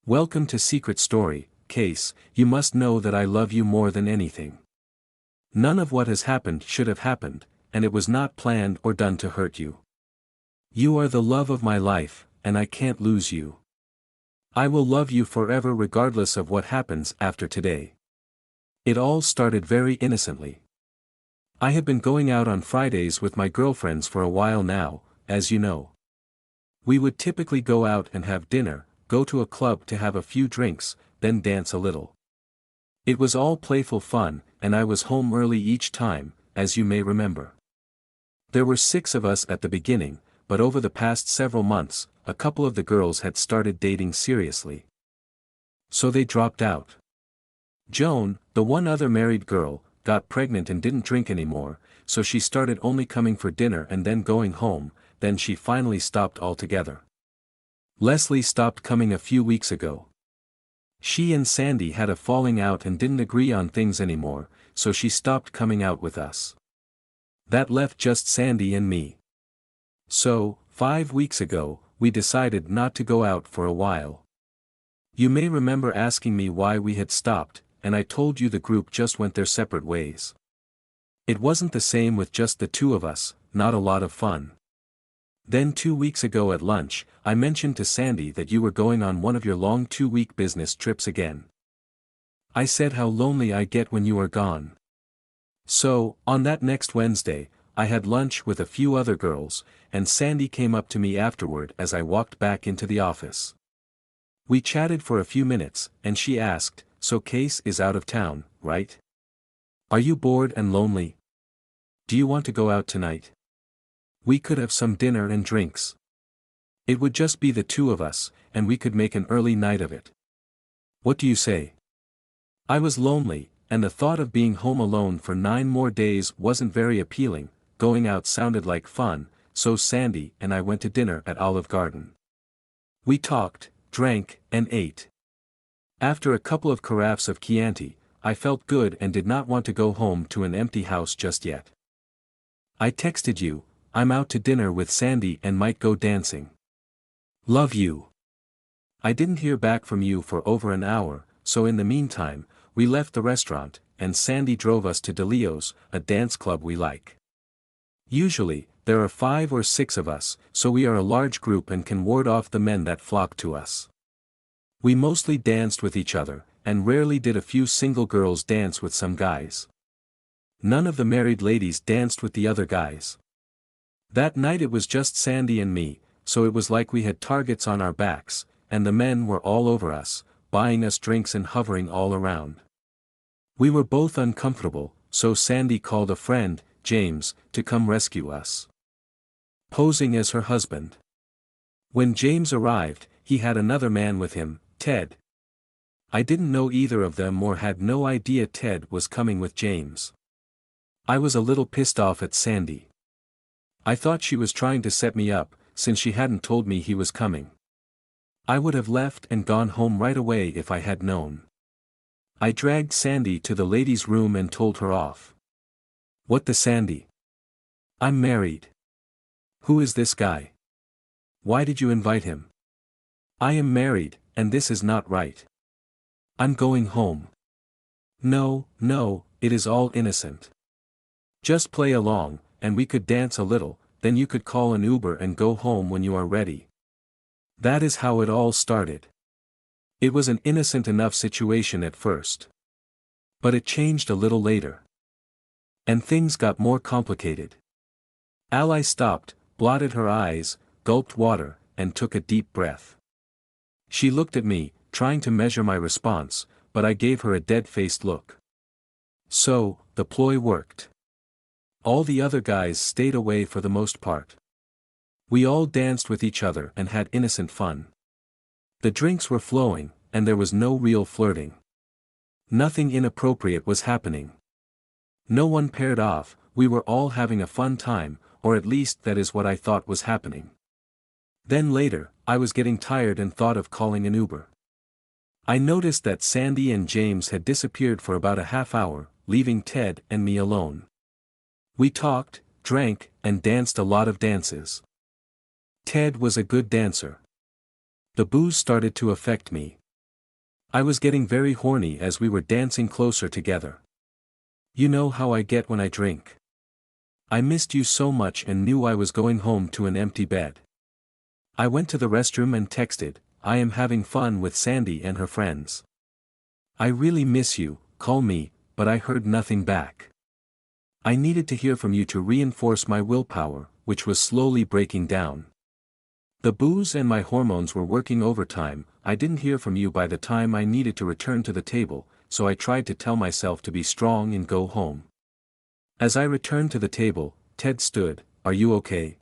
Welcome to Secret Story, Case. You must know that I love you more than anything. None of what has happened should have happened, and it was not planned or done to hurt you. You are the love of my life, and I can't lose you. I will love you forever regardless of what happens after today. It all started very innocently. I have been going out on Fridays with my girlfriends for a while now, as you know. We would typically go out and have dinner, go to a club to have a few drinks, then dance a little. It was all playful fun, and I was home early each time, as you may remember. There were 6 of us at the beginning, but over the past several months, a couple of the girls had started dating seriously. So they dropped out. Joan, the one other married girl, got pregnant and didn't drink anymore, so she started only coming for dinner and then going home, then she finally stopped altogether. Leslie stopped coming a few weeks ago. She and Sandy had a falling out and didn't agree on things anymore, so she stopped coming out with us. That left just Sandy and me. So, 5 weeks ago, we decided not to go out for a while. You may remember asking me why we had stopped, and I told you the group just went their separate ways. It wasn't the same with just the 2 of us, not a lot of fun. Then 2 weeks ago at lunch, I mentioned to Sandy that you were going on one of your long 2-week business trips again. I said how lonely I get when you are gone. So, on that next Wednesday, I had lunch with a few other girls, and Sandy came up to me afterward as I walked back into the office. We chatted for a few minutes, and she asked, "So Case is out of town, right? Are you bored and lonely? Do you want to go out tonight? We could have some dinner and drinks. It would just be the 2 of us, and we could make an early night of it. What do you say?" I was lonely, and the thought of being home alone for 9 more days wasn't very appealing. Going out sounded like fun, so Sandy and I went to dinner at Olive Garden. We talked, drank, and ate. After a couple of carafes of Chianti, I felt good and did not want to go home to an empty house just yet. I texted you, "I'm out to dinner with Sandy and might go dancing. Love you." I didn't hear back from you for over an hour, so in the meantime, we left the restaurant, and Sandy drove us to DeLeo's, a dance club we like. Usually, there are 5 or 6 of us, so we are a large group and can ward off the men that flock to us. We mostly danced with each other, and rarely did a few single girls dance with some guys. None of the married ladies danced with the other guys. That night it was just Sandy and me, so it was like we had targets on our backs, and the men were all over us, buying us drinks and hovering all around. We were both uncomfortable, so Sandy called a friend, James, to come rescue us. Posing as her husband. When James arrived, he had another man with him, Ted. I didn't know either of them or had no idea Ted was coming with James. I was a little pissed off at Sandy. I thought she was trying to set me up, since she hadn't told me he was coming. I would have left and gone home right away if I had known. I dragged Sandy to the ladies' room and told her off. "What the Sandy? I'm married. Who is this guy? Why did you invite him? I am married, and this is not right. I'm going home." "No, no, it is all innocent. Just play along, and we could dance a little, then you could call an Uber and go home when you are ready." That is how it all started. It was an innocent enough situation at first. But it changed a little later. And things got more complicated. Ally stopped, blotted her eyes, gulped water, and took a deep breath. She looked at me, trying to measure my response, but I gave her a dead-faced look. So, the ploy worked. All the other guys stayed away for the most part. We all danced with each other and had innocent fun. The drinks were flowing, and there was no real flirting. Nothing inappropriate was happening. No one paired off, we were all having a fun time, or at least that is what I thought was happening. Then later, I was getting tired and thought of calling an Uber. I noticed that Sandy and James had disappeared for about a half hour, leaving Ted and me alone. We talked, drank, and danced a lot of dances. Ted was a good dancer. The booze started to affect me. I was getting very horny as we were dancing closer together. You know how I get when I drink. I missed you so much and knew I was going home to an empty bed. I went to the restroom and texted, "I am having fun with Sandy and her friends. I really miss you, call me," but I heard nothing back. I needed to hear from you to reinforce my willpower, which was slowly breaking down. The booze and my hormones were working overtime. I didn't hear from you by the time I needed to return to the table, so I tried to tell myself to be strong and go home. As I returned to the table, Ted stood, "Are you okay?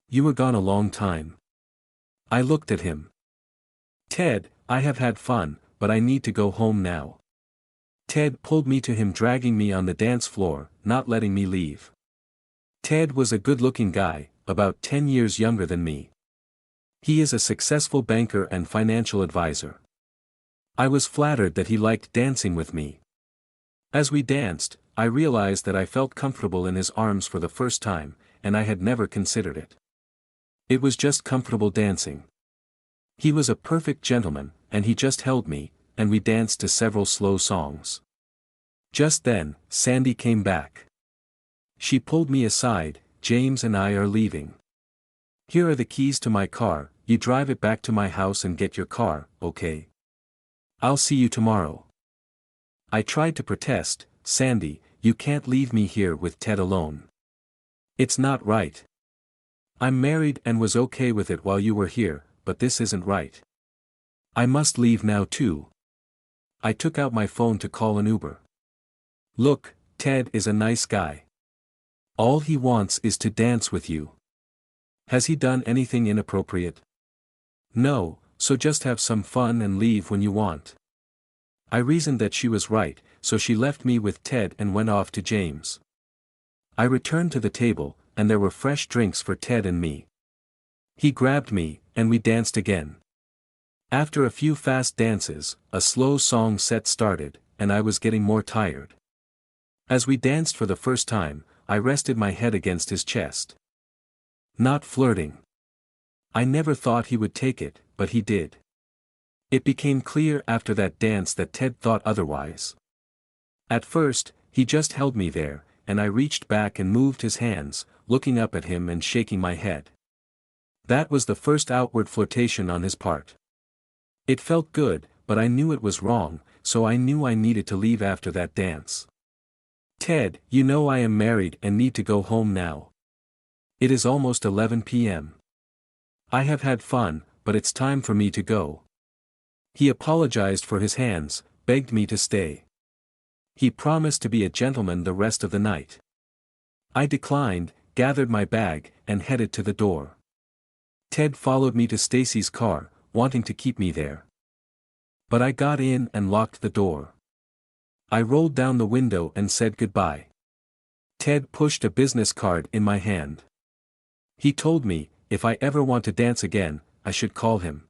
You were gone a long time." I looked at him. "Ted, I have had fun, but I need to go home now." Ted pulled me to him, dragging me on the dance floor, not letting me leave. Ted was a good-looking guy, about 10 years younger than me. He is a successful banker and financial advisor. I was flattered that he liked dancing with me. As we danced, I realized that I felt comfortable in his arms for the first time, and I had never considered it. It was just comfortable dancing. He was a perfect gentleman, and he just held me, and we danced to several slow songs. Just then, Sandy came back. She pulled me aside, "James and I are leaving. Here are the keys to my car, you drive it back to my house and get your car, okay? I'll see you tomorrow." I tried to protest, "Sandy, you can't leave me here with Ted alone. It's not right. I'm married and was okay with it while you were here, but this isn't right. I must leave now too." I took out my phone to call an Uber. "Look, Ted is a nice guy. All he wants is to dance with you. Has he done anything inappropriate?" "No, so just have some fun and leave when you want." I reasoned that she was right, so she left me with Ted and went off to James. I returned to the table, and there were fresh drinks for Ted and me. He grabbed me, and we danced again. After a few fast dances, a slow song set started, and I was getting more tired. As we danced for the first time, I rested my head against his chest. Not flirting. I never thought he would take it, but he did. It became clear after that dance that Ted thought otherwise. At first, he just held me there, and I reached back and moved his hands, looking up at him and shaking my head. That was the first outward flirtation on his part. It felt good, but I knew it was wrong, so I knew I needed to leave after that dance. "Ted, you know I am married and need to go home now. It is almost 11 p.m. I have had fun, but it's time for me to go." He apologized for his hands, begged me to stay. He promised to be a gentleman the rest of the night. I declined, gathered my bag, and headed to the door. Ted followed me to Stacy's car, wanting to keep me there. But I got in and locked the door. I rolled down the window and said goodbye. Ted pushed a business card in my hand. He told me, if I ever want to dance again, I should call him.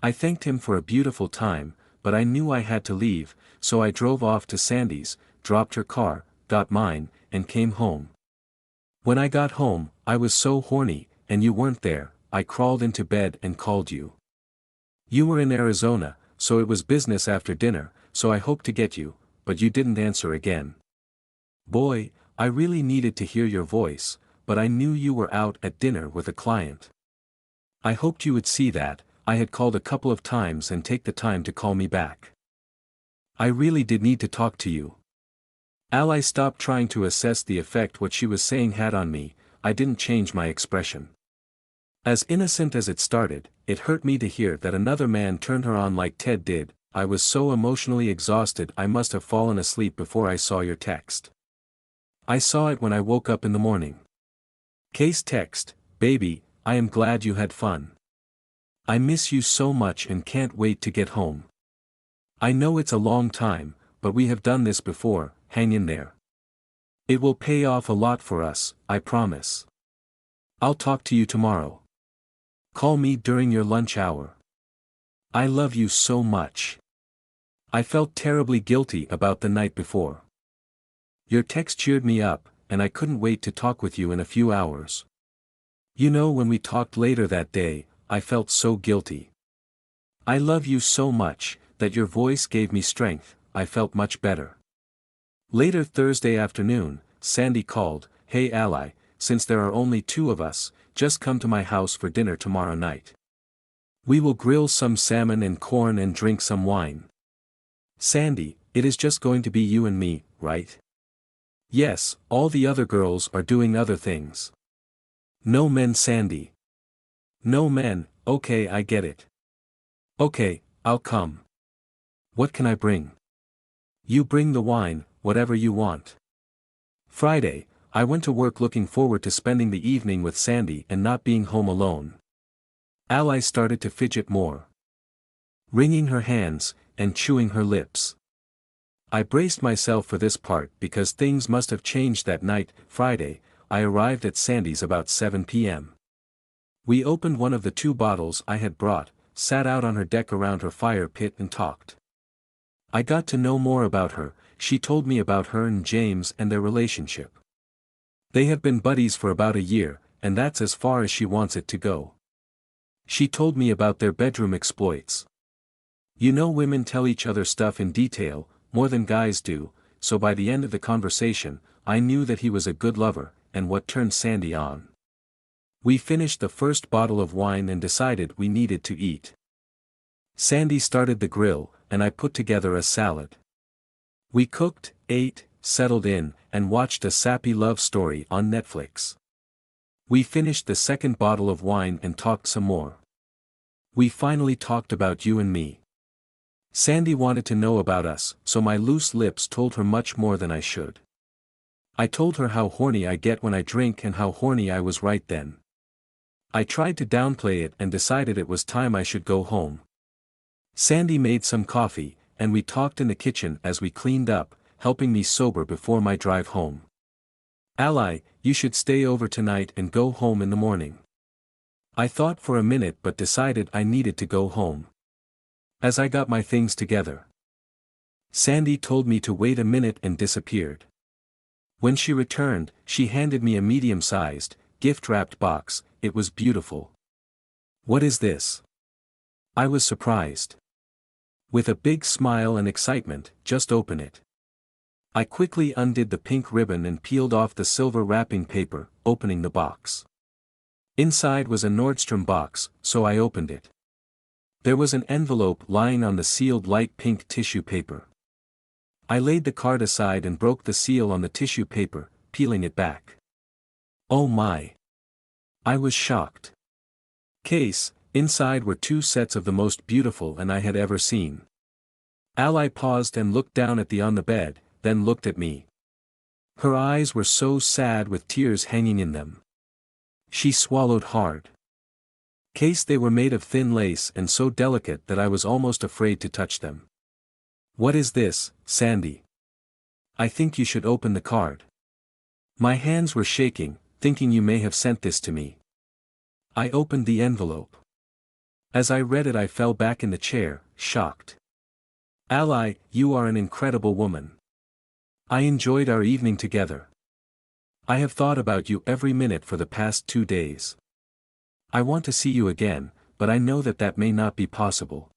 I thanked him for a beautiful time, but I knew I had to leave, so I drove off to Sandy's, dropped her car, got mine, and came home. When I got home, I was so horny, and you weren't there. I crawled into bed and called you. You were in Arizona, so it was business after dinner, so I hoped to get you, but you didn't answer again. Boy, I really needed to hear your voice, but I knew you were out at dinner with a client. I hoped you would see that. I had called a couple of times and take the time to call me back. I really did need to talk to you. I stopped trying to assess the effect what she was saying had on me. I didn't change my expression. As innocent as it started, it hurt me to hear that another man turned her on like Ted did. I was so emotionally exhausted I must have fallen asleep before I saw your text. I saw it when I woke up in the morning. Case text, "Baby, I am glad you had fun. I miss you so much and can't wait to get home. I know it's a long time, but we have done this before, hang in there. It will pay off a lot for us, I promise. I'll talk to you tomorrow. Call me during your lunch hour. I love you so much." I felt terribly guilty about the night before. Your text cheered me up, and I couldn't wait to talk with you in a few hours. You know, when we talked later that day, I felt so guilty. "I love you so much, that your voice gave me strength, I felt much better. Later Thursday afternoon, Sandy called, "Hey Ally, since there are only two of us, just come to my house for dinner tomorrow night. We will grill some salmon and corn and drink some wine." "Sandy, it is just going to be you and me, right?" "Yes, all the other girls are doing other things." "No men, Sandy." "No men, okay, I get it." "Okay, I'll come. What can I bring?" "You bring the wine, whatever you want." Friday, I went to work looking forward to spending the evening with Sandy and not being home alone. Ally started to fidget more, wringing her hands, and chewing her lips. I braced myself for this part because things must have changed that night. Friday, I arrived at Sandy's about 7 p.m. We opened one of the 2 bottles I had brought, sat out on her deck around her fire pit and talked. I got to know more about her. She told me about her and James and their relationship. They have been buddies for about a year, and that's as far as she wants it to go. She told me about their bedroom exploits. You know, women tell each other stuff in detail, more than guys do, so by the end of the conversation, I knew that he was a good lover, and what turned Sandy on. We finished the first bottle of wine and decided we needed to eat. Sandy started the grill, and I put together a salad. We cooked, ate, settled in, and watched a sappy love story on Netflix. We finished the second bottle of wine and talked some more. We finally talked about you and me. Sandy wanted to know about us, so my loose lips told her much more than I should. I told her how horny I get when I drink and how horny I was right then. I tried to downplay it and decided it was time I should go home. Sandy made some coffee, and we talked in the kitchen as we cleaned up, helping me sober before my drive home. "Ally, you should stay over tonight and go home in the morning." I thought for a minute but decided I needed to go home. As I got my things together, Sandy told me to wait a minute and disappeared. When she returned, she handed me a medium-sized, gift-wrapped box. It was beautiful. "What is this?" I was surprised. With a big smile and excitement, "Just open it." I quickly undid the pink ribbon and peeled off the silver wrapping paper, opening the box. Inside was a Nordstrom box, so I opened it. There was an envelope lying on the sealed light pink tissue paper. I laid the card aside and broke the seal on the tissue paper, peeling it back. Oh my! I was shocked. Case, inside were 2 sets of the most beautiful and I had ever seen. Ally paused and looked down at the on the bed, then looked at me. Her eyes were so sad with tears hanging in them. She swallowed hard. Case, they were made of thin lace and so delicate that I was almost afraid to touch them. "What is this, Sandy?" "I think you should open the card." My hands were shaking, thinking you may have sent this to me. I opened the envelope. As I read it I fell back in the chair, shocked. "Ally, you are an incredible woman. I enjoyed our evening together. I have thought about you every minute for the past 2 days. I want to see you again, but I know that that may not be possible.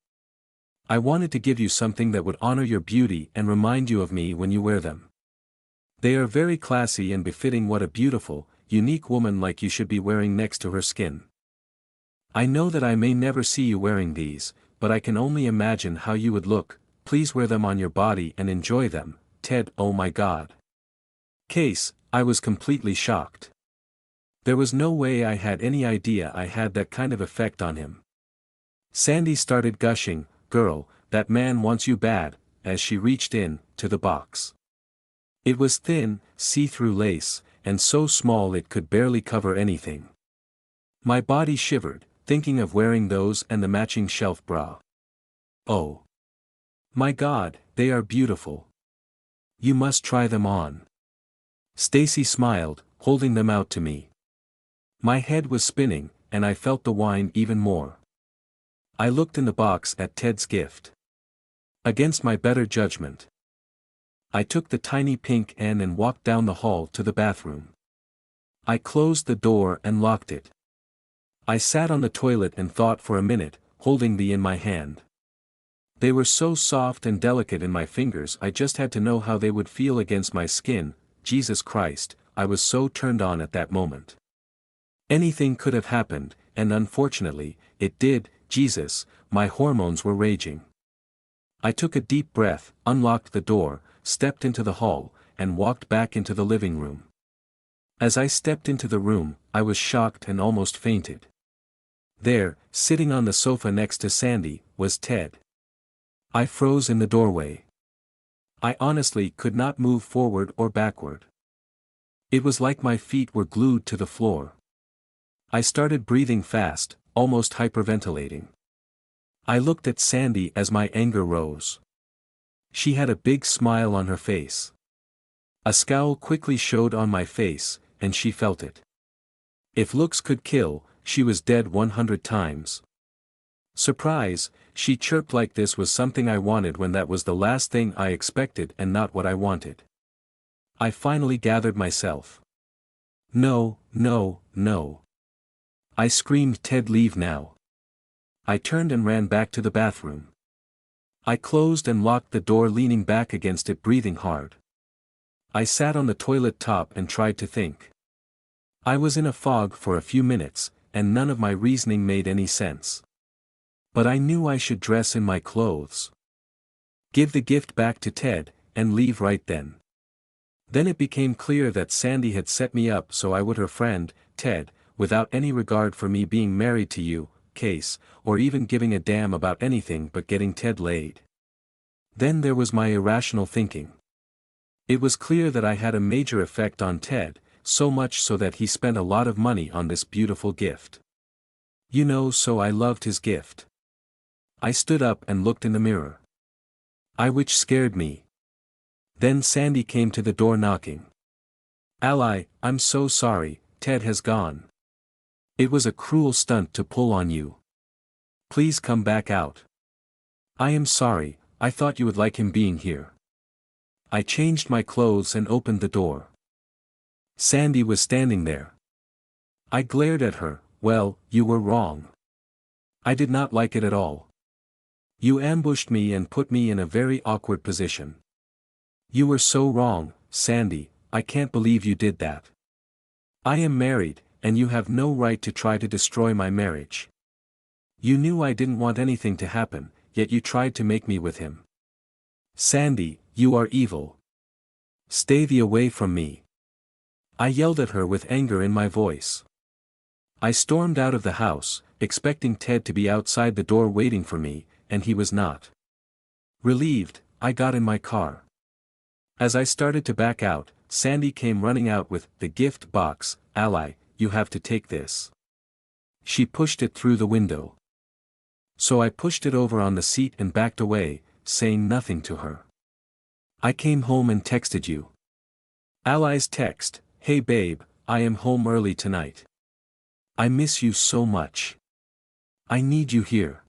I wanted to give you something that would honor your beauty and remind you of me when you wear them. They are very classy and befitting what a beautiful, unique woman like you should be wearing next to her skin. I know that I may never see you wearing these, but I can only imagine how you would look. Please wear them on your body and enjoy them, Ted." Oh my God. Case, I was completely shocked. There was no way I had any idea I had that kind of effect on him. Sandy started gushing, "Girl, that man wants you bad," as she reached in, to the box. It was thin, see-through lace, and so small it could barely cover anything. My body shivered, thinking of wearing those and the matching shelf bra. Oh my God, they are beautiful. You must try them on. Stacy smiled, holding them out to me. My head was spinning, and I felt the wine even more. I looked in the box at Ted's gift. Against my better judgment, I took the tiny pink N and walked down the hall to the bathroom. I closed the door and locked it. I sat on the toilet and thought for a minute, holding the in my hand. They were so soft and delicate in my fingers, I just had to know how they would feel against my skin. Jesus Christ, I was so turned on at that moment. Anything could have happened, and unfortunately, it did. Jesus, my hormones were raging. I took a deep breath, unlocked the door, stepped into the hall, and walked back into the living room. As I stepped into the room, I was shocked and almost fainted. There, sitting on the sofa next to Sandy, was Ted. I froze in the doorway. I honestly could not move forward or backward. It was like my feet were glued to the floor. I started breathing fast, almost hyperventilating. I looked at Sandy as my anger rose. She had a big smile on her face. A scowl quickly showed on my face, and she felt it. If looks could kill, she was dead 100 times. Surprise, she chirped like this was something I wanted when that was the last thing I expected and not what I wanted. I finally gathered myself. No, no, no. I screamed, Ted, leave now. I turned and ran back to the bathroom. I closed and locked the door, leaning back against it, breathing hard. I sat on the toilet top and tried to think. I was in a fog for a few minutes, and none of my reasoning made any sense. But I knew I should dress in my clothes, give the gift back to Ted, and leave right then. Then it became clear that Sandy had set me up so I would her friend, Ted, without any regard for me being married to you, Case, or even giving a damn about anything but getting Ted laid. Then there was my irrational thinking. It was clear that I had a major effect on Ted, so much so that he spent a lot of money on this beautiful gift. You know, so I loved his gift. I stood up and looked in the mirror. Which scared me. Then Sandy came to the door knocking. Ally, I'm so sorry, Ted has gone. It was a cruel stunt to pull on you. Please come back out. I am sorry, I thought you would like him being here. I changed my clothes and opened the door. Sandy was standing there. I glared at her. Well, you were wrong. I did not like it at all. You ambushed me and put me in a very awkward position. You were so wrong, Sandy, I can't believe you did that. I am married, and you have no right to try to destroy my marriage. You knew I didn't want anything to happen, yet you tried to make me with him. Sandy, you are evil. Stay the away from me. I yelled at her with anger in my voice. I stormed out of the house, expecting Ted to be outside the door waiting for me, and he was not. Relieved, I got in my car. As I started to back out, Sandy came running out with the gift box. Ally, you have to take this. She pushed it through the window. So I pushed it over on the seat and backed away, saying nothing to her. I came home and texted you. Ally's text, hey babe, I am home early tonight. I miss you so much. I need you here.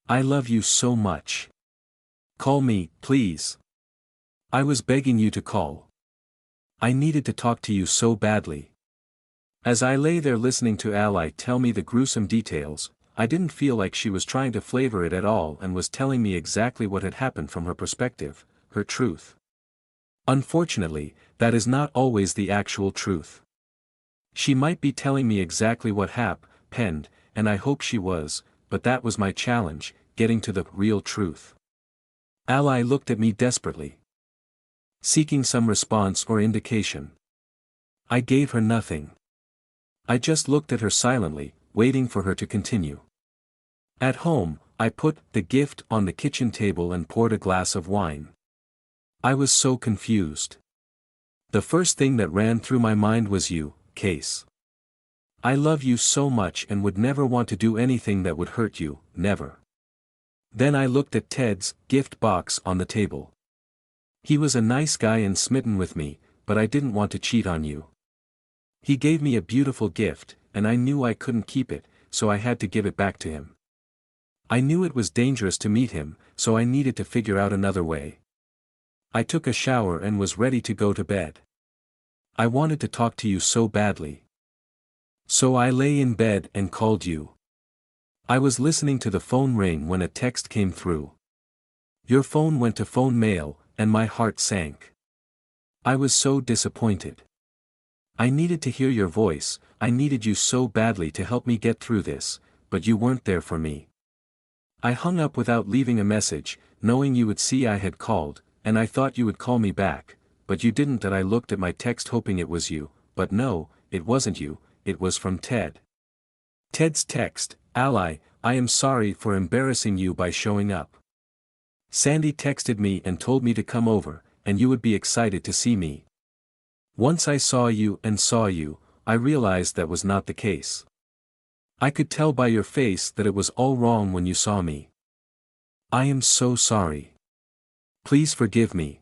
I love you so much. Call me, please. I was begging you to call. I needed to talk to you so badly. As I lay there listening to Ally tell me the gruesome details, I didn't feel like she was trying to flavor it at all and was telling me exactly what had happened from her perspective, her truth. Unfortunately, that is not always the actual truth. She might be telling me exactly what happened, and I hope she was, but that was my challenge, getting to the real truth. Ally looked at me desperately, seeking some response or indication. I gave her nothing. I just looked at her silently, waiting for her to continue. At home, I put the gift on the kitchen table and poured a glass of wine. I was so confused. The first thing that ran through my mind was you, Case. I love you so much and would never want to do anything that would hurt you, never. Then I looked at Ted's gift box on the table. He was a nice guy and smitten with me, but I didn't want to cheat on you. He gave me a beautiful gift, and I knew I couldn't keep it, so I had to give it back to him. I knew it was dangerous to meet him, so I needed to figure out another way. I took a shower and was ready to go to bed. I wanted to talk to you so badly. So I lay in bed and called you. I was listening to the phone ring when a text came through. Your phone went to phone mail, and my heart sank. I was so disappointed. I needed to hear your voice, I needed you so badly to help me get through this, but you weren't there for me. I hung up without leaving a message, knowing you would see I had called, and I thought you would call me back, but you didn't. And I looked at my text hoping it was you, but no, it wasn't you, it was from Ted. Ted's text: Ally, I am sorry for embarrassing you by showing up. Sandy texted me and told me to come over, and you would be excited to see me. Once I saw you, I realized that was not the case. I could tell by your face that it was all wrong when you saw me. I am so sorry. Please forgive me.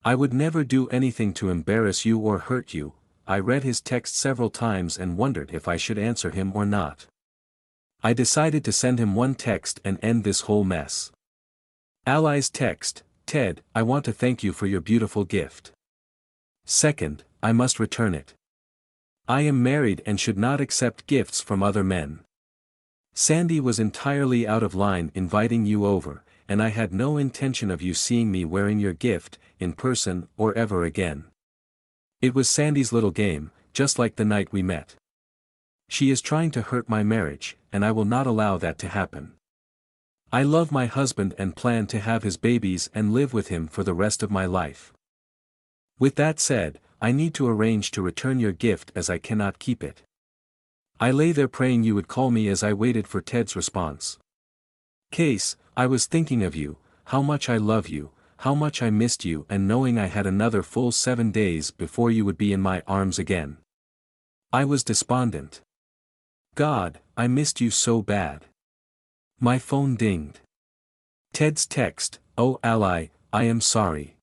I would never do anything to embarrass you or hurt you. I read his text several times and wondered if I should answer him or not. I decided to send him one text and end this whole mess. Ally's text: Ted, I want to thank you for your beautiful gift. Second, I must return it. I am married and should not accept gifts from other men. Sandy was entirely out of line inviting you over, and I had no intention of you seeing me wearing your gift, in person or ever again. It was Sandy's little game, just like the night we met. She is trying to hurt my marriage, and I will not allow that to happen. I love my husband and plan to have his babies and live with him for the rest of my life. With that said, I need to arrange to return your gift as I cannot keep it. I lay there praying you would call me as I waited for Ted's response. Case, I was thinking of you, how much I love you, how much I missed you, and knowing I had another full 7 days before you would be in my arms again. I was despondent. God, I missed you so bad. My phone dinged. Ted's text: Oh Ally, I am sorry.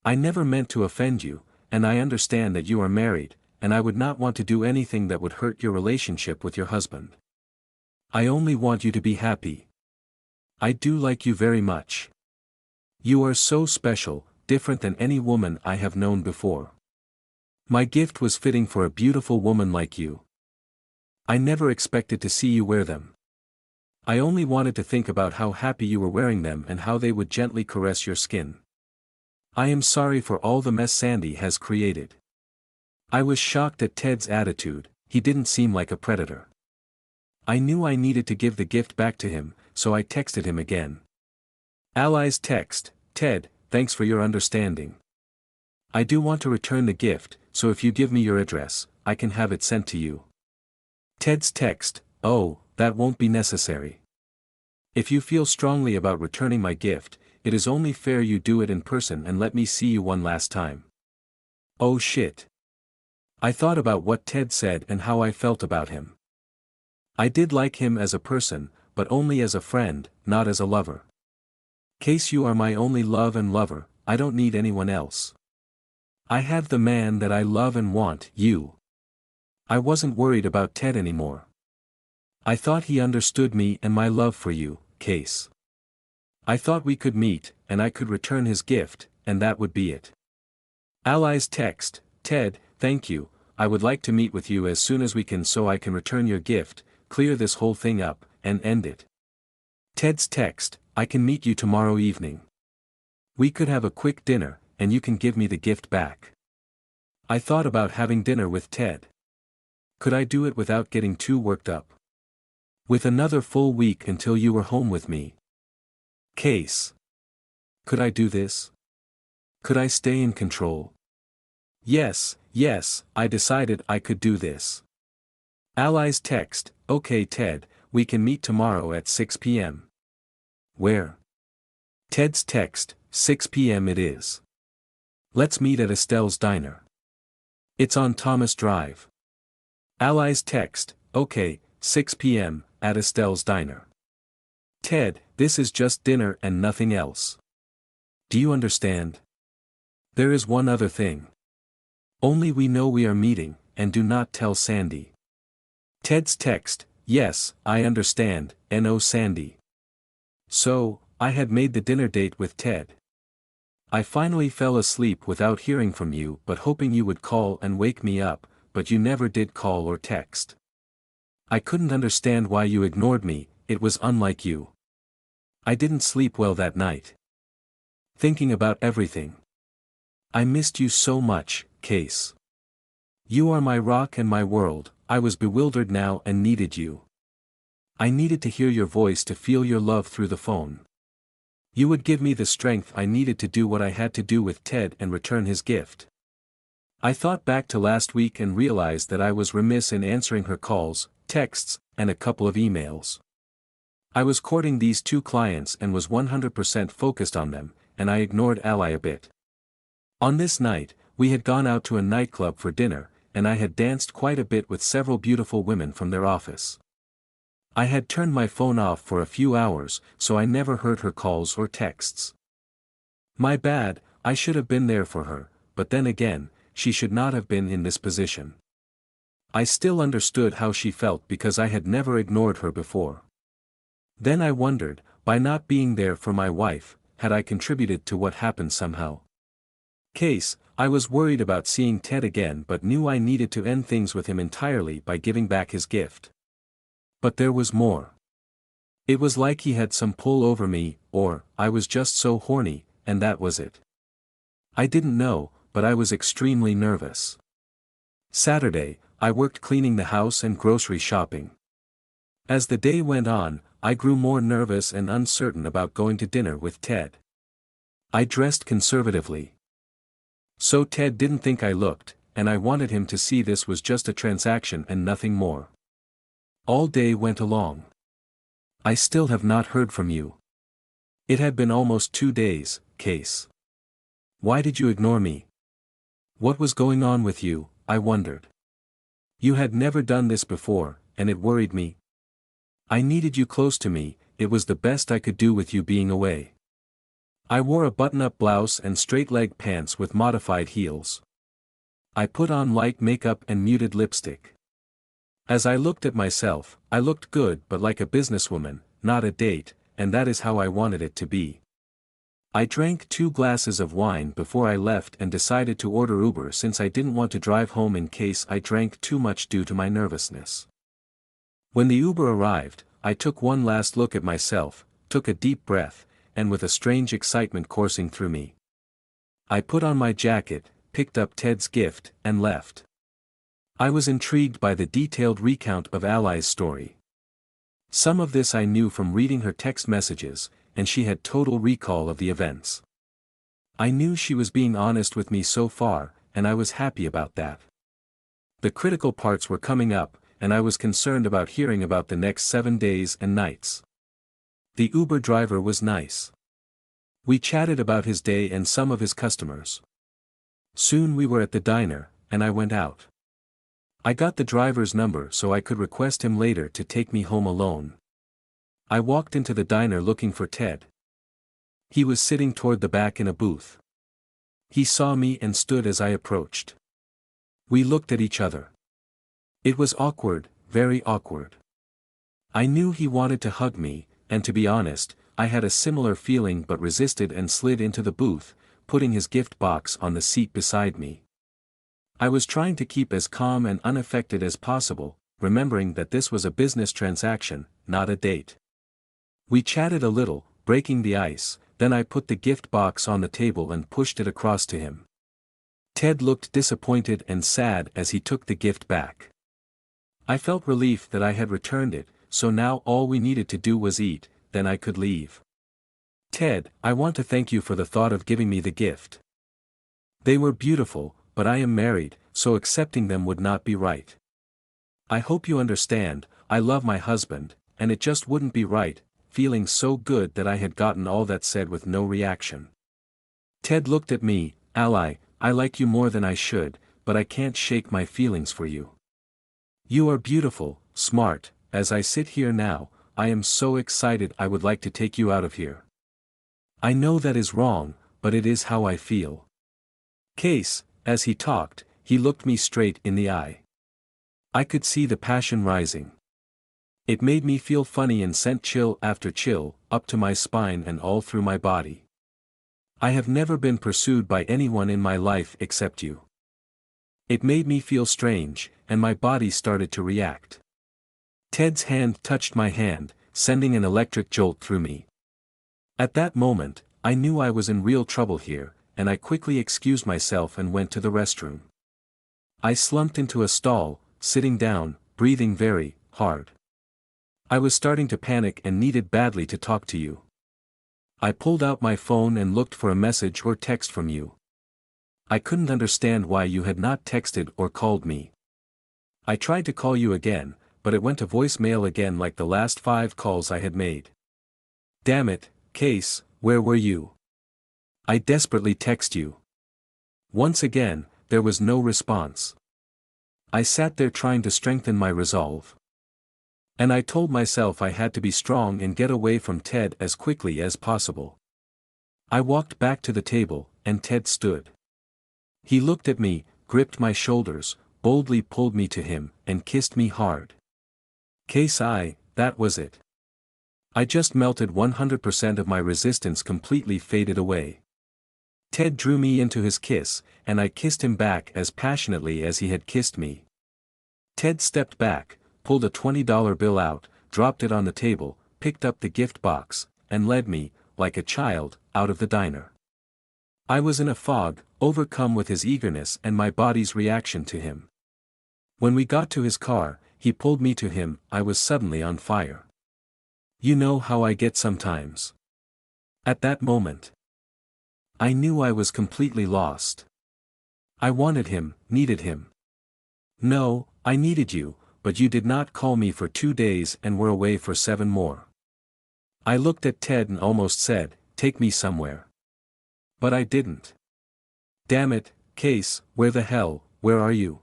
I never meant to offend you, and I understand that you are married, and I would not want to do anything that would hurt your relationship with your husband. I only want you to be happy. I do like you very much. You are so special, different than any woman I have known before. My gift was fitting for a beautiful woman like you. I never expected to see you wear them. I only wanted to think about how happy you were wearing them and how they would gently caress your skin. I am sorry for all the mess Sandy has created. I was shocked at Ted's attitude, he didn't seem like a predator. I knew I needed to give the gift back to him, so I texted him again. Ally's text: Ted, thanks for your understanding. I do want to return the gift, so if you give me your address, I can have it sent to you. Ted's text: Oh, that won't be necessary. If you feel strongly about returning my gift, it is only fair you do it in person and let me see you one last time. Oh shit. I thought about what Ted said and how I felt about him. I did like him as a person, but only as a friend, not as a lover. Case, you are my only love and lover, I don't need anyone else. I have the man that I love and want, you. I wasn't worried about Ted anymore. I thought he understood me and my love for you, Case. I thought we could meet, and I could return his gift, and that would be it. Ally's text: Ted, thank you, I would like to meet with you as soon as we can so I can return your gift, clear this whole thing up, and end it. Ted's text: I can meet you tomorrow evening. We could have a quick dinner, and you can give me the gift back. I thought about having dinner with Ted. Could I do it without getting too worked up? With another full week until you were home with me. Case. Could I do this? Could I stay in control? Yes, I decided I could do this. Ally's text: Okay Ted, we can meet tomorrow at 6 p.m. Where? Ted's text: 6 p.m. it is. Let's meet at Estelle's Diner. It's on Thomas Drive. Ally's text: Okay, 6 p.m., at Estelle's Diner. Ted, this is just dinner and nothing else. Do you understand? There is one other thing. Only we know we are meeting, and do not tell Sandy. Ted's text: Yes, I understand, no Sandy. So, I had made the dinner date with Ted. I finally fell asleep without hearing from you but hoping you would call and wake me up, but you never did call or text. I couldn't understand why you ignored me, it was unlike you. I didn't sleep well that night. Thinking about everything. I missed you so much, Case. You are my rock and my world. I was bewildered now and needed you. I needed to hear your voice, to feel your love through the phone. You would give me the strength I needed to do what I had to do with Ted and return his gift. I thought back to last week and realized that I was remiss in answering her calls, texts, and a couple of emails. I was courting these two clients and was 100% focused on them, and I ignored Ally a bit. On this night, we had gone out to a nightclub for dinner, and I had danced quite a bit with several beautiful women from their office. I had turned my phone off for a few hours, so I never heard her calls or texts. My bad, I should have been there for her, but then again, she should not have been in this position. I still understood how she felt because I had never ignored her before. Then I wondered, by not being there for my wife, had I contributed to what happened somehow? Case, I was worried about seeing Ted again but knew I needed to end things with him entirely by giving back his gift. But there was more. It was like he had some pull over me, or I was just so horny, and that was it. I didn't know, but I was extremely nervous. Saturday, I worked cleaning the house and grocery shopping. As the day went on, I grew more nervous and uncertain about going to dinner with Ted. I dressed conservatively. So Ted didn't think I looked, and I wanted him to see this was just a transaction and nothing more. All day went along. I still have not heard from you. It had been almost 2 days, Case. Why did you ignore me? What was going on with you, I wondered. You had never done this before, and it worried me. I needed you close to me, it was the best I could do with you being away. I wore a button-up blouse and straight-leg pants with modified heels. I put on light makeup and muted lipstick. As I looked at myself, I looked good but like a businesswoman, not a date, and that is how I wanted it to be. I drank 2 glasses of wine before I left and decided to order Uber since I didn't want to drive home in case I drank too much due to my nervousness. When the Uber arrived, I took one last look at myself, took a deep breath, and with a strange excitement coursing through me, I put on my jacket, picked up Ted's gift, and left. I was intrigued by the detailed recount of Ally's story. Some of this I knew from reading her text messages, and she had total recall of the events. I knew she was being honest with me so far, and I was happy about that. The critical parts were coming up, and I was concerned about hearing about the next 7 days and nights. The Uber driver was nice. We chatted about his day and some of his customers. Soon we were at the diner, and I went out. I got the driver's number so I could request him later to take me home alone. I walked into the diner looking for Ted. He was sitting toward the back in a booth. He saw me and stood as I approached. We looked at each other. It was awkward, very awkward. I knew he wanted to hug me, and to be honest, I had a similar feeling but resisted and slid into the booth, putting his gift box on the seat beside me. I was trying to keep as calm and unaffected as possible, remembering that this was a business transaction, not a date. We chatted a little, breaking the ice, then I put the gift box on the table and pushed it across to him. Ted looked disappointed and sad as he took the gift back. I felt relief that I had returned it, so now all we needed to do was eat, then I could leave. Ted, I want to thank you for the thought of giving me the gift. They were beautiful, but I am married, so accepting them would not be right. I hope you understand, I love my husband, and it just wouldn't be right, feeling so good that I had gotten all that said with no reaction. Ted looked at me, Ally, I like you more than I should, but I can't shake my feelings for you. You are beautiful, smart, as I sit here now, I am so excited I would like to take you out of here. I know that is wrong, but it is how I feel. Case, as he talked, he looked me straight in the eye. I could see the passion rising. It made me feel funny and sent chill after chill, up to my spine and all through my body. I have never been pursued by anyone in my life except you. It made me feel strange, and my body started to react. Ted's hand touched my hand, sending an electric jolt through me. At that moment, I knew I was in real trouble here, and I quickly excused myself and went to the restroom. I slumped into a stall, sitting down, breathing very hard. I was starting to panic and needed badly to talk to you. I pulled out my phone and looked for a message or text from you. I couldn't understand why you had not texted or called me. I tried to call you again, but it went to voicemail again like the last 5 calls I had made. Damn it, Case, where were you? I desperately text you. Once again, there was no response. I sat there trying to strengthen my resolve. And I told myself I had to be strong and get away from Ted as quickly as possible. I walked back to the table, and Ted stood. He looked at me, gripped my shoulders, boldly pulled me to him, and kissed me hard. Case that was it. I just melted. 100% of my resistance completely faded away. Ted drew me into his kiss, and I kissed him back as passionately as he had kissed me. Ted stepped back, pulled a $20 bill out, dropped it on the table, picked up the gift box, and led me, like a child, out of the diner. I was in a fog, overcome with his eagerness and my body's reaction to him. When we got to his car, he pulled me to him. I was suddenly on fire. You know how I get sometimes. At that moment, I knew I was completely lost. I wanted him, needed him. No, I needed you, but you did not call me for 2 days and were away for 7 more. I looked at Ted and almost said, "Take me somewhere." But I didn't. Damn it, Case, where are you?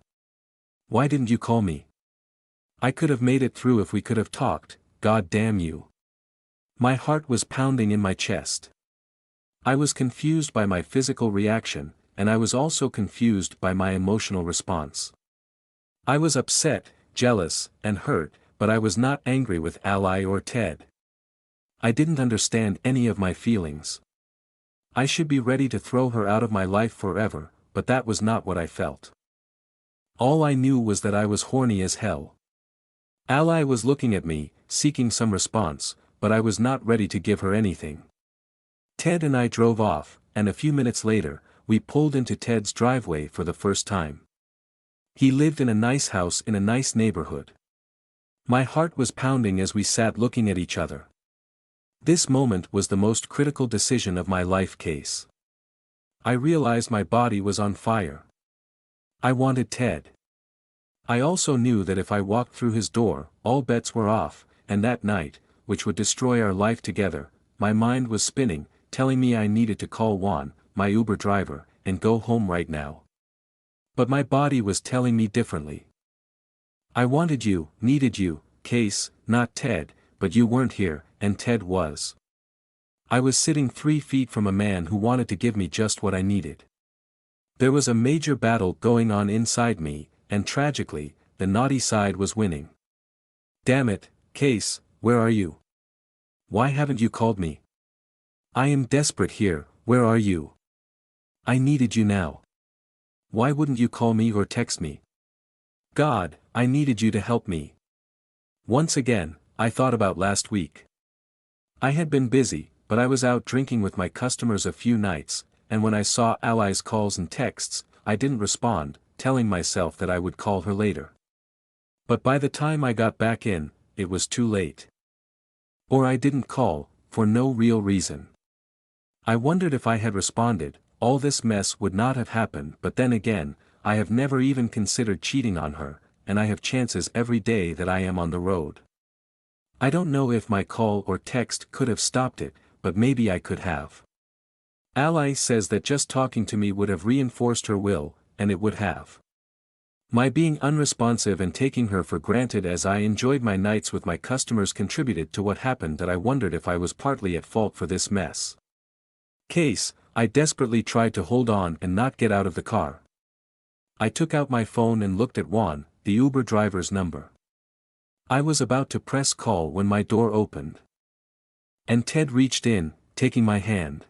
Why didn't you call me? I could have made it through if we could have talked, God damn you. My heart was pounding in my chest. I was confused by my physical reaction, and I was also confused by my emotional response. I was upset, jealous, and hurt, but I was not angry with Ally or Ted. I didn't understand any of my feelings. I should be ready to throw her out of my life forever, but that was not what I felt. All I knew was that I was horny as hell. Ally was looking at me, seeking some response, but I was not ready to give her anything. Ted and I drove off, and a few minutes later, we pulled into Ted's driveway for the first time. He lived in a nice house in a nice neighborhood. My heart was pounding as we sat looking at each other. This moment was the most critical decision of my life, Case. I realized my body was on fire. I wanted Ted. I also knew that if I walked through his door, all bets were off, and that night, which would destroy our life together, my mind was spinning, telling me I needed to call Juan, my Uber driver, and go home right now. But my body was telling me differently. I wanted you, needed you, Case, not Ted, but you weren't here, and Ted was. I was sitting 3 feet from a man who wanted to give me just what I needed. There was a major battle going on inside me, and tragically, the naughty side was winning. Damn it, Case, where are you? Why haven't you called me? I am desperate here, where are you? I needed you now. Why wouldn't you call me or text me? God, I needed you to help me. Once again, I thought about last week. I had been busy, but I was out drinking with my customers a few nights, and when I saw Ally's calls and texts, I didn't respond, telling myself that I would call her later. But by the time I got back in, it was too late. Or I didn't call, for no real reason. I wondered if I had responded, all this mess would not have happened, but then again, I have never even considered cheating on her, and I have chances every day that I am on the road. I don't know if my call or text could have stopped it, but maybe I could have. Ally says that just talking to me would have reinforced her will, and it would have. My being unresponsive and taking her for granted as I enjoyed my nights with my customers contributed to what happened, that I wondered if I was partly at fault for this mess. Case, I desperately tried to hold on and not get out of the car. I took out my phone and looked at Juan, the Uber driver's number. I was about to press call when my door opened. And Ted reached in, taking my hand.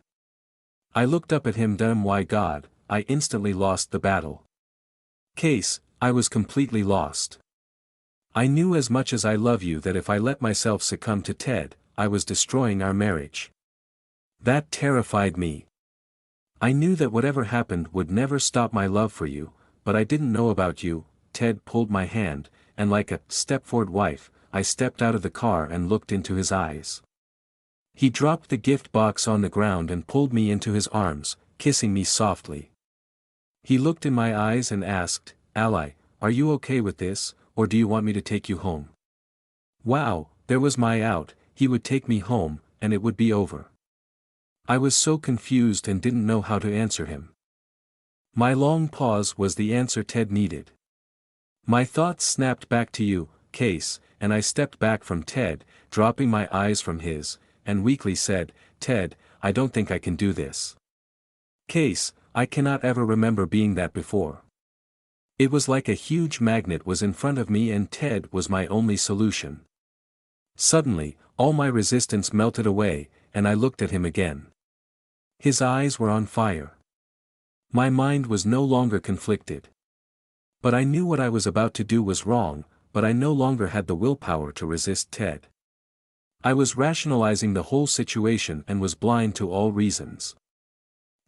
I looked up at him. My God, I instantly lost the battle. Case, I was completely lost. I knew as much as I love you that if I let myself succumb to Ted, I was destroying our marriage. That terrified me. I knew that whatever happened would never stop my love for you, but I didn't know about you. Ted pulled my hand, and like a Stepford wife, I stepped out of the car and looked into his eyes. He dropped the gift box on the ground and pulled me into his arms, kissing me softly. He looked in my eyes and asked, "Ally, are you okay with this, or do you want me to take you home?" Wow, there was my out. He would take me home, and it would be over. I was so confused and didn't know how to answer him. My long pause was the answer Ted needed. My thoughts snapped back to you, Case, and I stepped back from Ted, dropping my eyes from his, and weakly said, "Ted, I don't think I can do this." Case, I cannot ever remember being that before. It was like a huge magnet was in front of me and Ted was my only solution. Suddenly, all my resistance melted away, and I looked at him again. His eyes were on fire. My mind was no longer conflicted. But I knew what I was about to do was wrong, but I no longer had the willpower to resist Ted. I was rationalizing the whole situation and was blind to all reasons.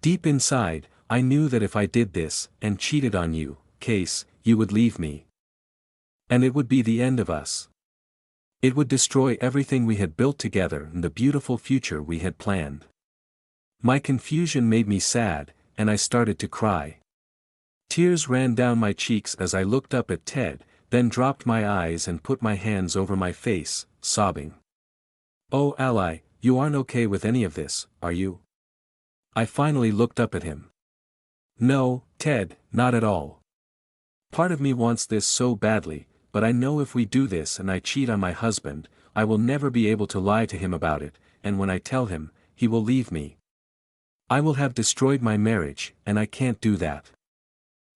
Deep inside, I knew that if I did this, and cheated on you, Case, you would leave me. And it would be the end of us. It would destroy everything we had built together and the beautiful future we had planned. My confusion made me sad, and I started to cry. Tears ran down my cheeks as I looked up at Ted, then dropped my eyes and put my hands over my face, sobbing. "Oh, Ally, you aren't okay with any of this, are you?" I finally looked up at him. "No, Ted, not at all. Part of me wants this so badly, but I know if we do this and I cheat on my husband, I will never be able to lie to him about it, and when I tell him, he will leave me. I will have destroyed my marriage, and I can't do that."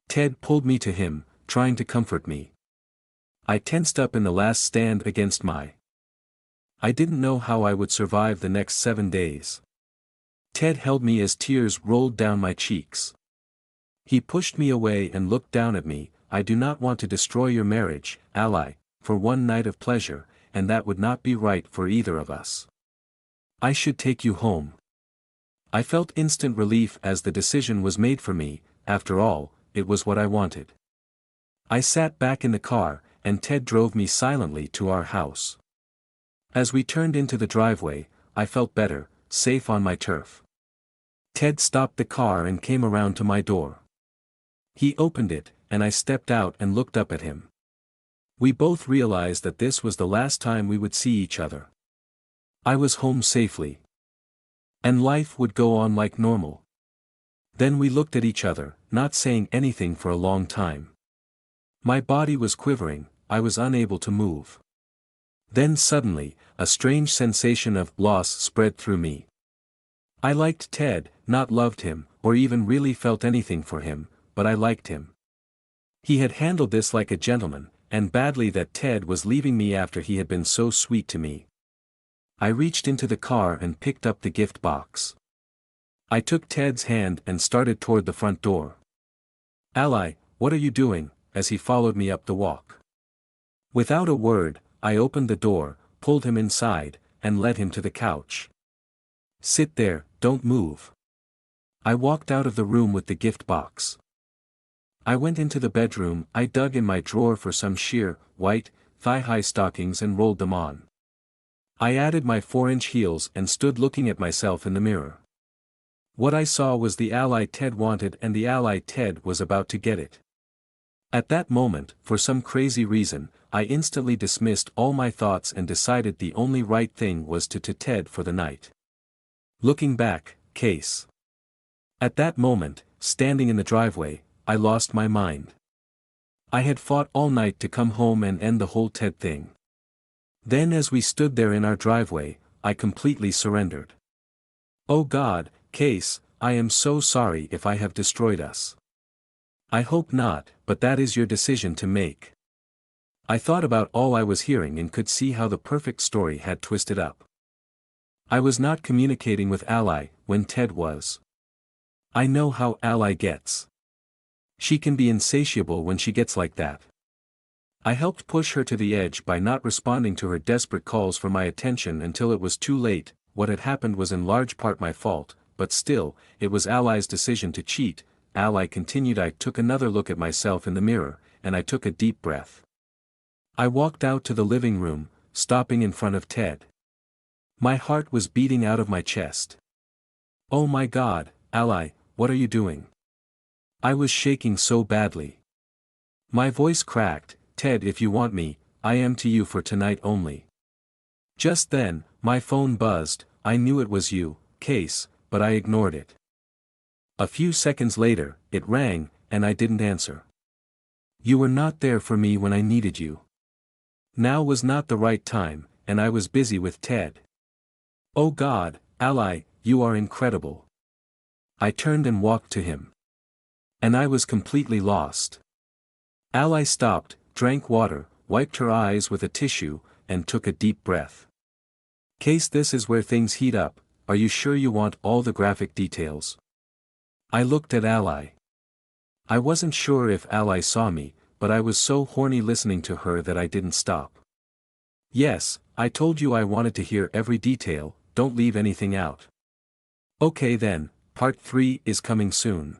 Ted pulled me to him, trying to comfort me. I tensed up in the last stand against my. I didn't know how I would survive the next 7 days. Ted held me as tears rolled down my cheeks. He pushed me away and looked down at me. "I do not want to destroy your marriage, Ally, for one night of pleasure, and that would not be right for either of us. I should take you home." I felt instant relief as the decision was made for me. After all, it was what I wanted. I sat back in the car, and Ted drove me silently to our house. As we turned into the driveway, I felt better, safe on my turf. Ted stopped the car and came around to my door. He opened it, and I stepped out and looked up at him. We both realized that this was the last time we would see each other. I was home safely. And life would go on like normal. Then we looked at each other, not saying anything for a long time. My body was quivering, I was unable to move. Then suddenly, a strange sensation of loss spread through me. I liked Ted, not loved him, or even really felt anything for him, but I liked him. He had handled this like a gentleman, and badly that Ted was leaving me after he had been so sweet to me. I reached into the car and picked up the gift box. I took Ted's hand and started toward the front door. "Ally, what are you doing?" as he followed me up the walk. Without a word, I opened the door, pulled him inside, and led him to the couch. "Sit there, don't move." I walked out of the room with the gift box. I went into the bedroom. I dug in my drawer for some sheer, white, thigh-high stockings and rolled them on. I added my 4-inch heels and stood looking at myself in the mirror. What I saw was the Ally Ted wanted, and the Ally Ted was about to get it. At that moment, for some crazy reason, I instantly dismissed all my thoughts and decided the only right thing was to Ted for the night. Looking back, Case. At that moment, standing in the driveway, I lost my mind. I had fought all night to come home and end the whole Ted thing. Then as we stood there in our driveway, I completely surrendered. "Oh God, Case, I am so sorry if I have destroyed us. I hope not, but that is your decision to make." I thought about all I was hearing and could see how the perfect story had twisted up. I was not communicating with Ally, when Ted was. I know how Ally gets. She can be insatiable when she gets like that. I helped push her to the edge by not responding to her desperate calls for my attention until it was too late. what had happened was in large part my fault, but still, it was Ally's decision to cheat. Ally continued. I took another look at myself in the mirror, and I took a deep breath. I walked out to the living room, stopping in front of Ted. My heart was beating out of my chest. Oh my God, Ally, what are you doing? I was shaking so badly. My voice cracked. Ted, if you want me, I am to you for tonight only. Just then, my phone buzzed. I knew it was you, Case, but I ignored it. A few seconds later, it rang, and I didn't answer. You were not there for me when I needed you. Now was not the right time, and I was busy with Ted. Oh God, Ally, you are incredible. I turned and walked to him. And I was completely lost. Ally stopped, drank water, wiped her eyes with a tissue, and took a deep breath. Case, this is where things heat up. Are you sure you want all the graphic details? I looked at Ally. I wasn't sure if Ally saw me, but I was so horny listening to her that I didn't stop. Yes, I told you I wanted to hear every detail, don't leave anything out. Okay then, part 3 is coming soon.